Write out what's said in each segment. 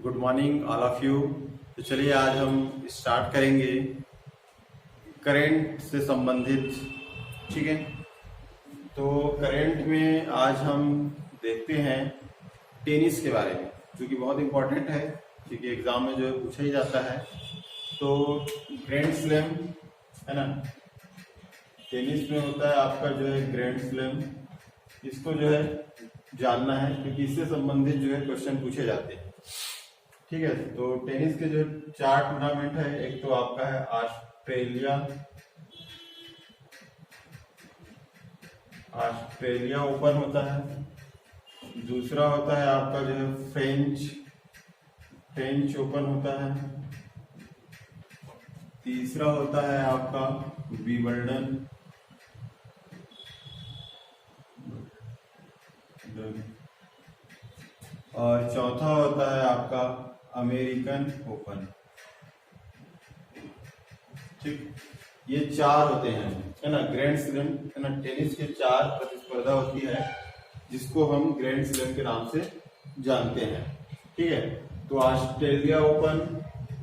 Good morning all of you. तो चलिए आज हम स्टार्ट करेंगे करंट से संबंधित। ठीक है, तो करंट में आज हम देखते हैं टेनिस के बारे में, जो कि बहुत इम्पोर्टेंट है क्योंकि एग्जाम में जो है पूछा ही जाता है। तो ग्रैंड स्लैम है ना, टेनिस में होता है आपका जो है ग्रैंड स्लैम, इसको जो है जानना है क्योंकि इससे संबंधित जो है क्वेश्चन पूछे जाते हैं। ठीक है, तो टेनिस के जो 4 टूर्नामेंट है, एक तो आपका है ऑस्ट्रेलिया ओपन होता है, दूसरा होता है आपका जो है फ्रेंच ओपन होता है, तीसरा होता है आपका विंबलडन, और चौथा होता है आपका अमेरिकन ओपन। ठीक, ये 4 होते हैं है ना ग्रैंड स्लैम, है ना। टेनिस के 4 प्रतिस्पर्धा होती है जिसको हम ग्रैंड स्लैम के नाम से जानते हैं। ठीक है, तो Australia open,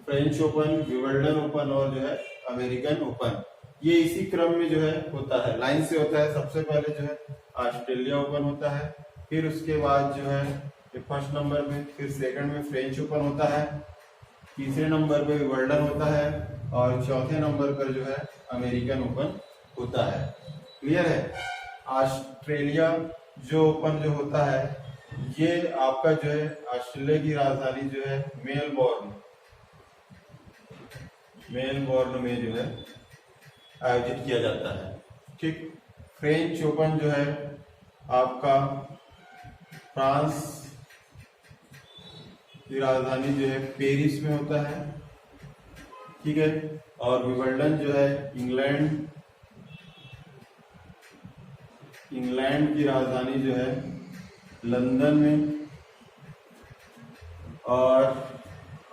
French open, Wimbledon open और जो है अमेरिकन ओपन, ये इसी क्रम में जो है होता है, लाइन से होता है। सबसे पहले जो है ऑस्ट्रेलिया ओपन होता है, फिर उसके बाद जो है फर्स्ट नंबर में, फिर सेकंड में फ्रेंच ओपन होता है, तीसरे नंबर पे विंबलडन होता है और चौथे नंबर पर जो है अमेरिकन ओपन होता है। क्लियर है। ऑस्ट्रेलिया जो ओपन जो होता है, ये आपका जो है ऑस्ट्रेलिया की राजधानी जो है मेलबोर्न में जो है आयोजित किया जाता है। ठीक, फ्रेंच ओपन जो है आपका फ्रांस की राजधानी जो है पेरिस में होता है। ठीक है, और विंबलडन जो है इंग्लैंड की राजधानी जो है लंदन में, और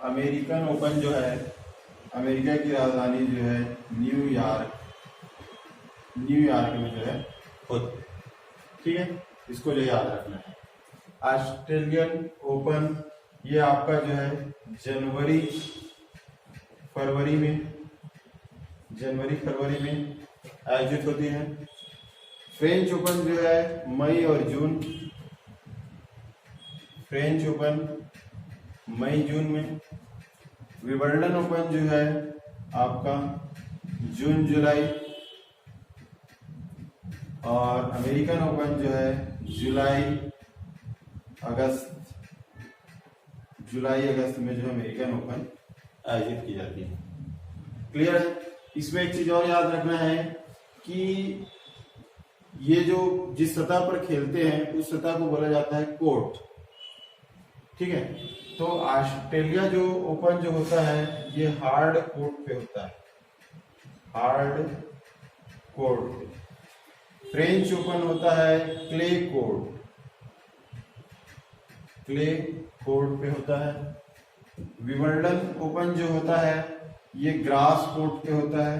अमेरिकन ओपन जो है अमेरिका की राजधानी जो है न्यूयॉर्क में जो है होती। ठीक है, इसको जो याद रखना है। ऑस्ट्रेलियन ओपन ये आपका जो है जनवरी फरवरी में आयोजित होती है। फ्रेंच ओपन जो है मई और जून, फ्रेंच ओपन मई जून में। विंबलडन ओपन जो है आपका जून जुलाई, और अमेरिकन ओपन जो है जुलाई अगस्त में जो है अमेरिकन ओपन आयोजित की जाती है। क्लियर है। इसमें एक चीज और याद रखना है कि ये जो जिस सतह पर खेलते हैं उस सतह को बोला जाता है कोर्ट। ठीक है, तो ऑस्ट्रेलिया जो ओपन जो होता है ये हार्ड कोर्ट पे होता है, हार्ड कोर्ट पे। फ्रेंच ओपन होता है क्ले कोर्ट पे होता है। विंबलडन ओपन जो होता है ये ग्रास कोर्ट पे होता है,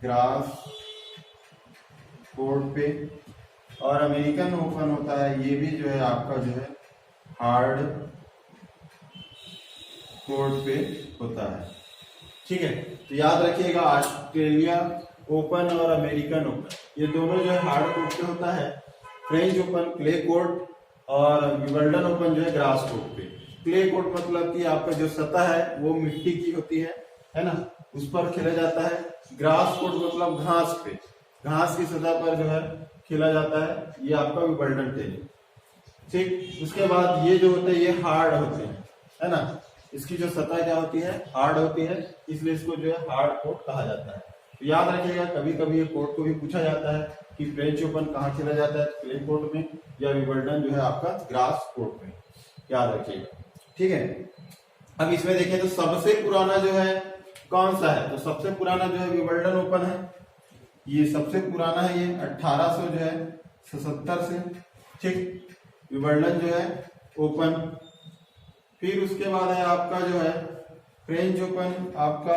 ग्रास कोर्ट पे। और अमेरिकन ओपन होता है ये भी जो है आपका जो है हार्ड कोर्ट पे होता है। ठीक है, तो याद रखिएगा ऑस्ट्रेलिया ओपन और अमेरिकन ओपन ये दोनों जो है हार्ड कोर्ट पे होता है। फ्रेंच ओपन क्ले कोर्ट और विंबलडन ओपन जो है ग्रास कोर्ट पे। क्ले कोर्ट मतलब कि आपका जो सतह है वो मिट्टी की होती है ना, उस पर खेला जाता है। ग्रास कोर्ट मतलब घास पे, घास की सतह पर जो है खेला जाता है, ये आपका विंबलडन टेनिस। ठीक, उसके बाद ये जो होते हैं ये हार्ड होते हैं, है ना, इसकी जो सतह क्या होती है हार्ड होती है, इसलिए इसको जो है हार्ड कोर्ट कहा जाता है। तो याद रखिएगा, कभी कभी ये कोर्ट को भी पूछा जाता है कि फ्रेंच ओपन कहाँ खेला जाता है, क्ले कोर्ट में, या विंबलडन जो है आपका ग्रास कोर्ट में, याद रखिएगा। ठीक है, अब इसमें देखें तो सबसे पुराना जो है कौन सा है, तो सबसे पुराना जो है विंबलडन ओपन है, ये सबसे पुराना है, ये 1877 से। ठीक, विंबलडन जो है ओपन। फिर उसके बाद है आपका जो है फ्रेंच ओपन, आपका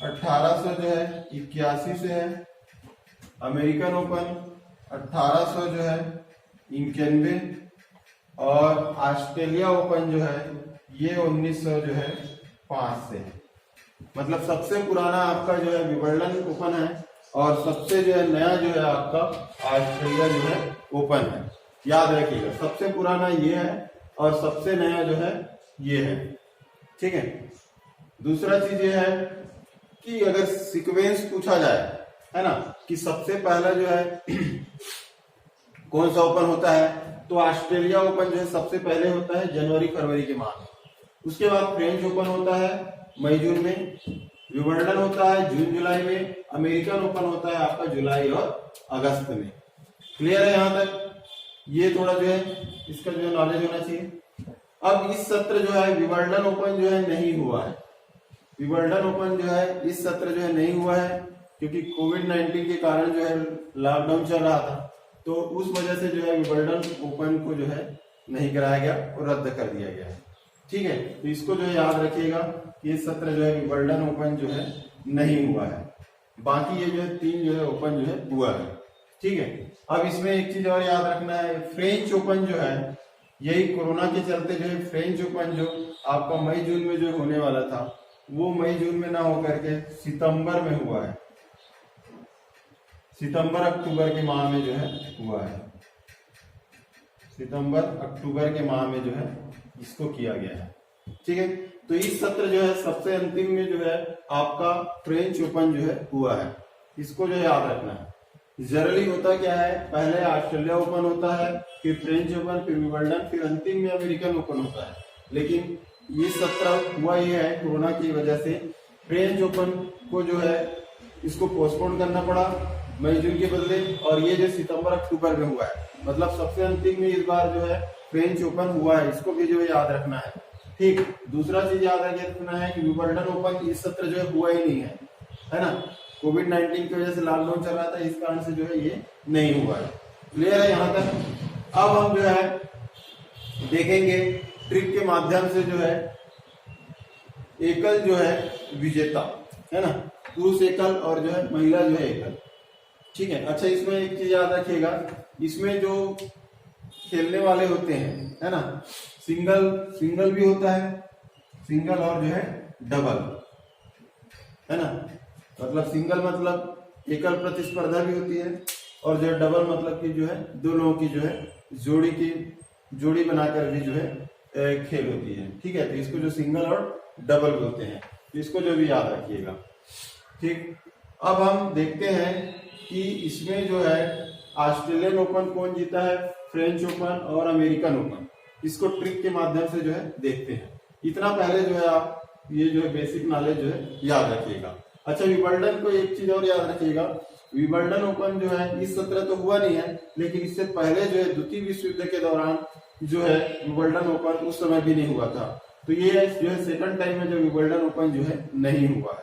1881 से है। अमेरिकन ओपन 1800 जो है 91, और ऑस्ट्रेलिया ओपन जो है ये 1905 से है। मतलब सबसे पुराना आपका जो है विंबलडन ओपन है और सबसे जो है नया जो है आपका ऑस्ट्रेलिया जो है ओपन है। याद रखिएगा, सबसे पुराना ये है और सबसे नया जो है ये है। ठीक है। दूसरा चीज ये है कि अगर सीक्वेंस पूछा जाए, है ना, कि सबसे पहला जो है कौन सा ओपन होता है, तो ऑस्ट्रेलिया ओपन जो है सबसे पहले होता है जनवरी फरवरी के माह में। उसके बाद फ्रेंच ओपन होता है मई जून में, विंबलडन होता है जून जुलाई में, अमेरिकन ओपन होता है आपका जुलाई और अगस्त में। क्लियर है यहां तक? ये थोड़ा जो है इसका जो है नॉलेज होना चाहिए। अब इस सत्र जो है विंबलडन ओपन जो है नहीं हुआ है। विंबलडन ओपन जो है इस सत्र जो है नहीं हुआ है क्योंकि कोविड-19 के कारण जो है लॉकडाउन चल रहा था, तो उस वजह से जो है विंबलडन ओपन को जो है नहीं कराया गया और रद्द कर दिया गया है। ठीक है, तो इसको जो है याद रखिएगा, ये सत्र जो है विंबलडन ओपन जो है नहीं हुआ है। बाकी ये जो है 3 जो है ओपन जो है हुआ है। ठीक है। अब इसमें एक चीज और याद रखना है, फ्रेंच ओपन जो है यही कोरोना के चलते जो है फ्रेंच ओपन जो आपका मई जून में जो होने वाला था वो मई जून में ना होकर के सितंबर में हुआ है। सितंबर अक्टूबर के माह में जो है हुआ है। सितंबर अक्टूबर के माह में जो है इसको किया गया है। ठीक है। तो इस सत्र जो है सबसे अंतिम में जो है आपका फ्रेंच ओपन जो है हुआ है। इसको जो है याद रखना है। जनरली होता क्या है, पहले ऑस्ट्रेलिया ओपन होता है, फिर फ्रेंच ओपन, फिर विंबलडन, फिर अंतिम में अमेरिकन ओपन होता है। लेकिन ये सत्र हुआ ये है कोरोना की वजह से फ्रेंच ओपन को जो है इसको पोस्टपोन करना पड़ा मई जून के बदले, और ये जो सितंबर अक्टूबर में हुआ है। मतलब सबसे अंतिम में इस बार जो है फ्रेंच ओपन हुआ है। इसको भी जो है याद रखना है। ठीक। दूसरा चीज याद रखना है कि विंबलडन ओपन इस सत्र जो है हुआ ही नहीं है ना, कोविड-19 की वजह से लॉकडाउन चल रहा था, इस कारण से जो है ये नहीं हुआ है। क्लियर है यहां तक? अब हम जो है देखेंगे ट्रिक के माध्यम से जो है एकल जो है विजेता, है ना, पुरुष एकल और जो है महिला जो है एकल। ठीक है। अच्छा, इसमें एक चीज याद रखिएगा, इसमें जो खेलने वाले होते हैं, है ना, सिंगल भी होता है, सिंगल और जो है डबल, है ना। मतलब सिंगल मतलब एकल प्रतिस्पर्धा भी होती है और जो डबल मतलब कि जो है दो लोगों की जो है जोड़ी बनाकर भी जो है खेल होती है। ठीक है। तो इसको जो सिंगल और डबल बोलते हैं, तो इसको जो भी याद रखिएगा। ठीक। अब हम देखते हैं कि इसमें जो है ऑस्ट्रेलियन ओपन कौन जीता है, फ्रेंच ओपन और अमेरिकन ओपन। इसको ट्रिक के माध्यम से जो है देखते हैं। इतना पहले जो है आप ये जो है बेसिक नॉलेज जो है याद रखिएगा। अच्छा, विंबलडन को एक चीज और याद रखिएगा, विंबलडन ओपन जो है इस सत्र तो हुआ नहीं है, लेकिन इससे पहले जो है द्वितीय विश्व युद्ध के दौरान जो है विंबलडन ओपन उस समय भी नहीं हुआ था। तो ये जो है सेकंड टाइम में जो विंबलडन ओपन जो है नहीं हुआ है।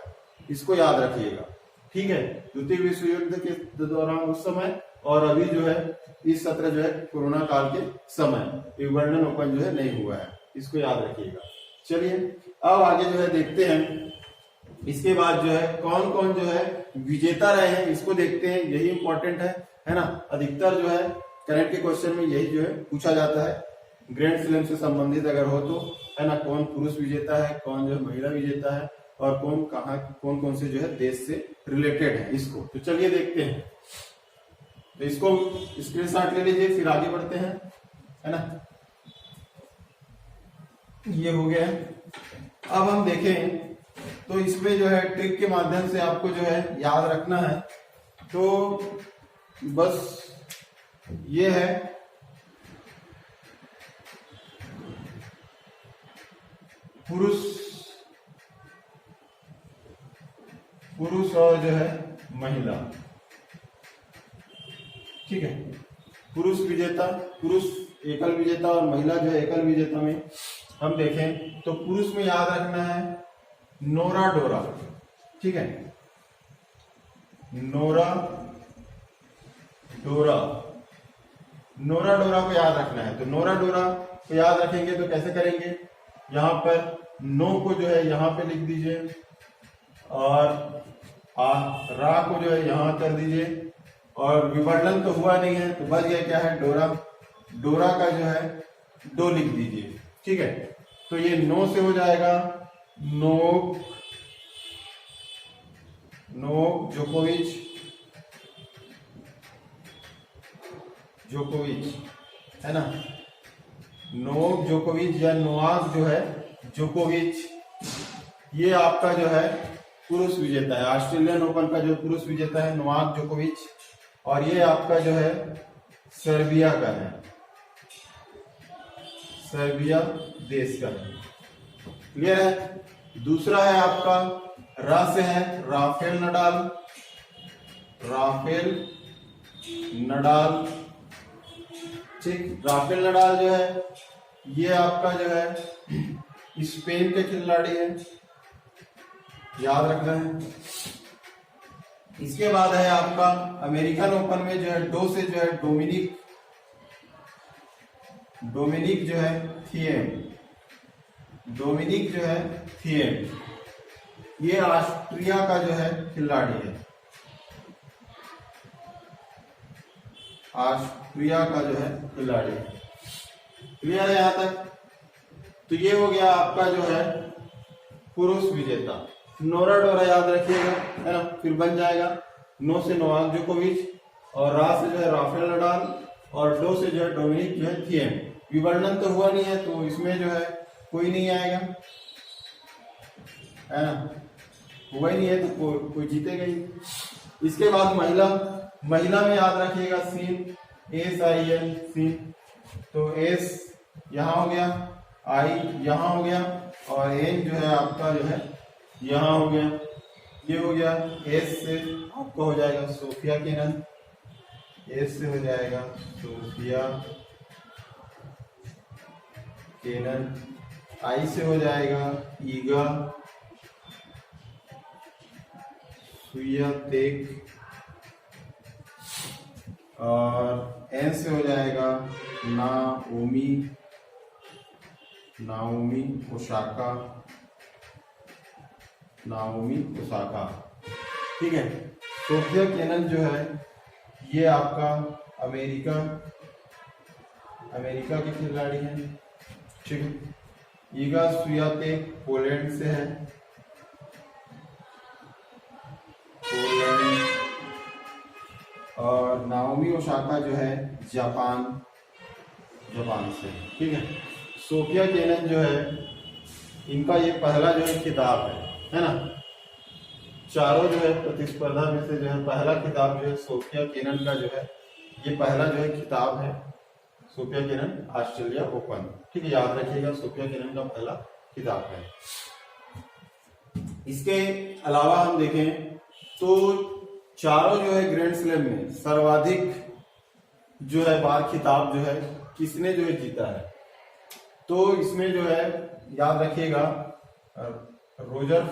इसको याद रखिएगा। ठीक है। द्वितीय विश्व युद्ध के दौरान उस समय और अभी जो है इस सत्र जो है कोरोना काल के समय विंबलडन ओपन जो है नहीं हुआ है। इसको याद रखिएगा। चलिए अब आगे जो है देखते हैं, इसके बाद जो है कौन कौन जो है विजेता रहे हैं इसको देखते हैं। यही इंपॉर्टेंट है ना। अधिकतर जो है करंट के क्वेश्चन में यही जो है पूछा जाता है, ग्रैंड स्लैम से संबंधित अगर हो तो, है ना, कौन पुरुष विजेता है, कौन जो है महिला विजेता है और कौन कौन से जो है देश से रिलेटेड है इसको। तो चलिए देखते हैं। तो इसको स्क्रीनशॉट ले लीजिए, फिर आगे बढ़ते हैं, है ना। ये हो गया है। अब हम देखें तो इसमें जो है ट्रिक के माध्यम से आपको जो है याद रखना है, तो बस ये है पुरुष और जो है महिला। ठीक है। पुरुष विजेता, पुरुष एकल विजेता और महिला जो है एकल विजेता में हम देखें तो पुरुष में याद रखना है नोरा डोरा। ठीक है। नोरा डोरा को याद रखना है। तो नोरा डोरा को याद रखेंगे तो कैसे करेंगे, यहां पर नो को जो है यहां पे लिख दीजिए और रा को जो है यहां कर दीजिए, और विंबलडन तो हुआ नहीं है तो बच गया क्या है, डोरा। डोरा का जो है डो लिख दीजिए। ठीक है। तो ये नो से हो जाएगा नोक जोकोविच है ना। नोक जोकोविच या नोवाक जो है जोकोविच, ये आपका जो है पुरुष विजेता है। ऑस्ट्रेलियन ओपन का जो पुरुष विजेता है नोवाक जोकोविच, और ये आपका जो है सर्बिया का है, सर्बिया देश का है। क्लियर है। दूसरा है आपका रा से है राफेल नडाल, ठीक। राफेल नडाल जो है ये आपका जो है स्पेन के खिलाड़ी है, याद रखना है। इसके बाद है आपका अमेरिकन ओपन में जो है डो से जो है डोमिनिक जो है थिएम, ये ऑस्ट्रिया का जो है खिलाड़ी है, ऑस्ट्रिया का जो है खिलाड़ी है। क्लियर है यहां तक। तो ये हो गया आपका जो है पुरुष विजेता। नोरा डोरा याद रखिएगा, है ना, फिर बन जाएगा नो से नोवाक जोकोविच, और रा से जो है राफेल नडाल, और डो से जो है डोमिनिक जो है थिएम। विवर्णन तो हुआ नहीं है तो इसमें जो है कोई नहीं आएगा, है ना, हुआ ही नहीं है तो कोई जीतेगा ही। इसके बाद महिला में याद रखिएगा सीन, SIN सीन, तो एस यहां हो गया, आई यहां हो गया, और एन जो है आपका जो है यहां हो गया। ये हो गया एस से आपका हो जाएगा सोफिया केनन, एस से हो जाएगा सोफिया केनन, आई से हो जाएगा ईगा स्वियातेक, और एन से हो जाएगा नाओमी ओसाका, ठीक है। सोफिया केनन जो है ये आपका अमेरिका के खिलाड़ी हैं, ठीक है। ईगा स्वियातेक पोलैंड से है, और नाओमी ओसाका जो है जापान से, ठीक है। सोफिया केनन जो है इनका ये पहला जो है खिताब है ना। चारों जो है प्रतिस्पर्धा में से जो है पहला खिताब जो है सोफिया केनन का जो है ये पहला जो है खिताब है, सोफिया केनन ऑस्ट्रेलिया ओपन, ठीक है, याद रखिएगा सोफिया केनन का पहला खिताब है। इसके अलावा हम देखें तो चारों जो है ग्रैंड स्लैम में सर्वाधिक जो है बार खिताब जो है किसने जो है जीता है, तो इसमें जो है याद रखिएगा रोजर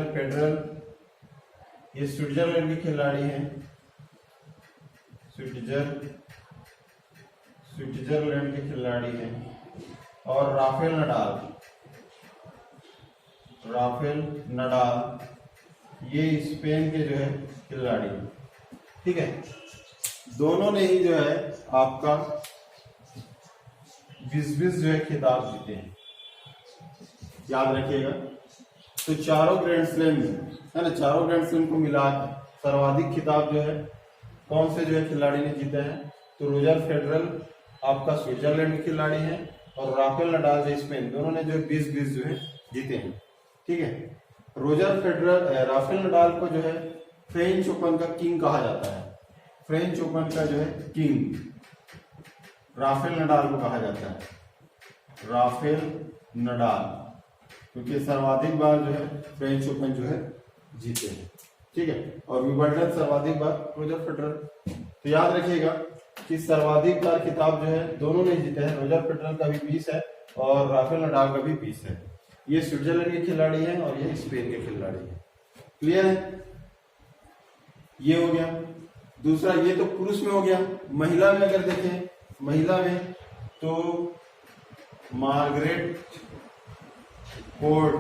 फेडरल ये स्विट्जरलैंड के खिलाड़ी हैं, स्विट्जरलैंड के खिलाड़ी हैं, और राफेल नडाल ये स्पेन के जो है खिलाड़ी, ठीक है। दोनों ने ही जो है आपका 20-20 जो है खिताब जीते हैं, याद रखिएगा। तो चारों ग्रैंड स्लैम में, है ना, चारों ग्रैंड स्लैम को मिला सर्वाधिक खिताब जो है कौन से जो है खिलाड़ी ने जीते हैं, तो रोजर फेडरल आपका स्विट्जरलैंड के खिलाड़ी हैं, और राफेल नडाल जो स्पेन, दोनों ने जो 20-20 जो है जीते हैं, ठीक है। राफेल नडाल को जो है फ्रेंच ओपन का किंग कहा जाता है, फ्रेंच ओपन का जो है किंग राफेल नडाल को कहा जाता है, राफेल नडाल, क्योंकि सर्वाधिक बार जो है फ्रेंच ओपन जो है जीते हैं, ठीक है। और विंबलडन सर्वाधिक बार रोजर फेडरल। तो याद रखिएगा कि सर्वाधिक बार खिताब जो है दोनों ने जीते हैं, रोजर फेडरल का भी 20 है और राफेल नडाल का भी 20 है। ये स्विट्जरलैंड के खिलाड़ी हैं और ये स्पेन के खिलाड़ी हैं। क्लियर है, ये हो गया। दूसरा ये तो पुरुष में हो गया। महिला में अगर देखें, महिला में तो मार्गरेट कोर्ट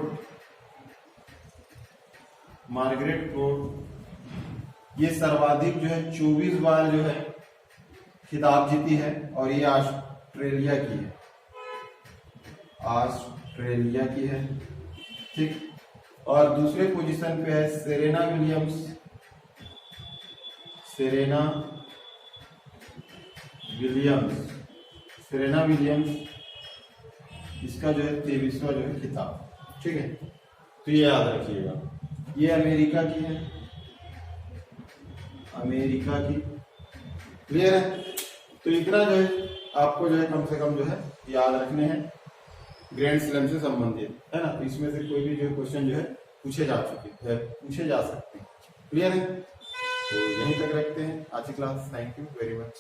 ये सर्वाधिक जो है 24 बार जो है खिताब जीती है और ये ऑस्ट्रेलिया की है, ऑस्ट्रेलिया की है। ठीक, और दूसरे पोजीशन पे है Serena Williams, Serena Williams, Serena Williams, इसका जो है 23वां जो है खिताब। ठीक है, तो ये याद रखिएगा। ये अमेरिका की है, अमेरिका की। क्लियर है? तो इतना जो है आपको जो है कम से कम जो है याद रखने हैं ग्रैंड स्लैम से संबंधित, है ना। तो इसमें से कोई भी जो है क्वेश्चन जो है पूछे जा सकते हैं। क्लियर है? तो यहीं तक रखते हैं आज की class. Thank you very much.